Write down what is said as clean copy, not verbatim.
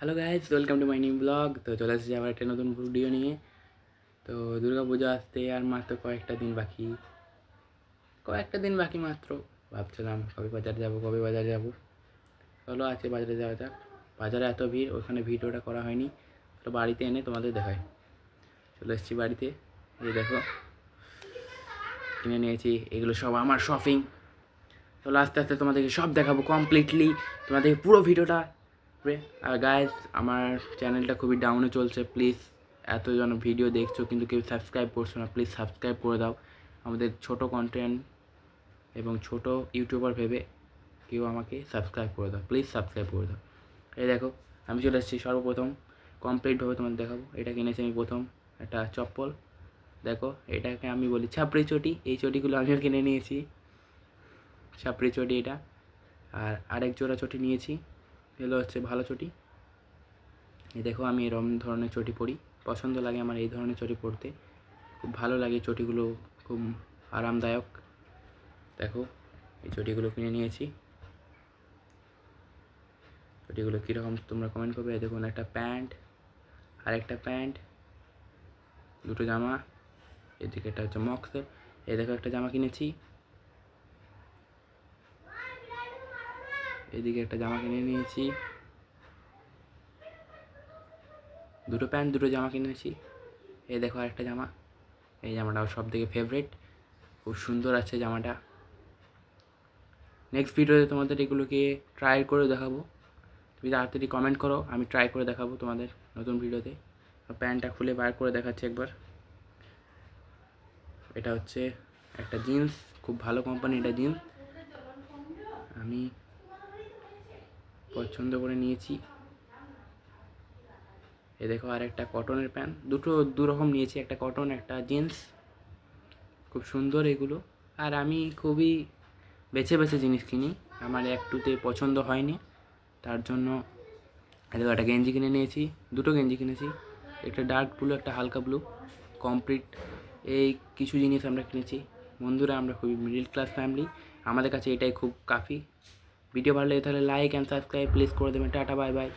Hello guys, welcome to my new blog. তো চলে এসেছি আবার একটা নতুন ভিডিও নিয়ে। তো দুর্গা পুজো আসতে আর মাত্র কয়েকটা দিন বাকি মাত্র। ভাবছিলাম কবে বাজার যাব। চলো আজকে বাজারে যাওয়া যাক। বাজারে এত ভিড়, ওখানে ভিডিওটা করা হয়নি। তো বাড়িতে এনে তোমাদের দেখাই। চলে এসেছি বাড়িতে। এই দেখো কিনে নিয়েছি, এগুলো সব আমার শপিং। চলো আস্তে আস্তে তোমাদেরকে সব দেখাবো কমপ্লিটলি, তোমাদেরকে পুরো ভিডিওটা। আর গাইজ, আমার চ্যানেলটা খুবই ডাউনে চলছে। প্লিজ, এতজন ভিডিও দেখছো কিন্তু কেউ সাবস্ক্রাইব করছো না, প্লিজ সাবস্ক্রাইব করে দাও। আমাদের ছোট কন্টেন্ট এবং ছোট ইউটিউবার ভেবে কেউ আমাকে সাবস্ক্রাইব করে দাও, প্লিজ সাবস্ক্রাইব করে দাও। এই দেখো আমি চলে এসেছি। সর্বপ্রথম কমপ্লিটভাবে তোমাদের দেখাবো। এটা কিনেছি আমি প্রথম, একটা চপ্পল। দেখো, এটাকে আমি বলি ছাপড়ি চটি। এই চটিগুলো আমিও কিনে নিয়েছি, ছাপড়ি চটি এটা। আর আরেক জোড়া চটি নিয়েছি, এগুলো হচ্ছে ভালো চটি। এই দেখো, আমি এরকম ধরনের চটি পরি, পছন্দ লাগে আমার এই ধরনের চটি পরতে, খুব ভালো লাগে চটিগুলো, খুব আরামদায়ক। দেখো, এই চটিগুলো কিনে নিয়েছি। চটিগুলো কীরকম তোমরা কমেন্ট করবে। দেখুন, একটা প্যান্ট, আরেকটা প্যান্ট, দুটো জামা। এদিকে একটা হচ্ছে মক্সের। এই দেখো, একটা জামা কিনেছি, এদিকে একটা জামা কিনে নিয়েছি। দুটো প্যান্ট, দুটো জামা কিনেছি। এই দেখো আরেকটা জামা। এই জামাটাও সব থেকে ফেভারিট, খুব সুন্দর আছে জামাটা। নেক্সট ভিডিওতে তোমাদের এগুলোকে ট্রাই করে দেখাবো। তুমি তাড়াতাড়ি কমেন্ট করো, আমি ট্রাই করে দেখাবো তোমাদের নতুন ভিডিওতে। প্যান্টটা খুলে বার করে দেখাচ্ছি একবার। এটা হচ্ছে একটা জিন্স, খুব ভালো কোম্পানি এটা জিন্স, আমি পছন্দ করে নিয়েছি। এ দেখো আর একটা কটনের প্যান্ট, দু রকম নিয়েছি, একটা কটন একটা জিন্স, খুব সুন্দর এগুলো। আর আমি খুবই বেছে বেছে জিনিস কিনি, আমার একটুতে পছন্দ হয়নি, তার জন্য দেখো একটা গেঞ্জি কিনে নিয়েছি, দুটো গেঞ্জি কিনেছি, একটা ডার্ক ব্লু, একটা হালকা ব্লু। কমপ্লিট এই কিছু জিনিস আমরা কিনেছি। বন্ধুরা, আমরা খুবই মিডল ক্লাস ফ্যামিলি, আমাদের কাছে এটাই খুব কাফি। ভিডিও ভালো লাগে তাহলে লাইক অ্যান্ড সাবস্ক্রাইব প্লিজ করে দেবেন। Tata, bye bye.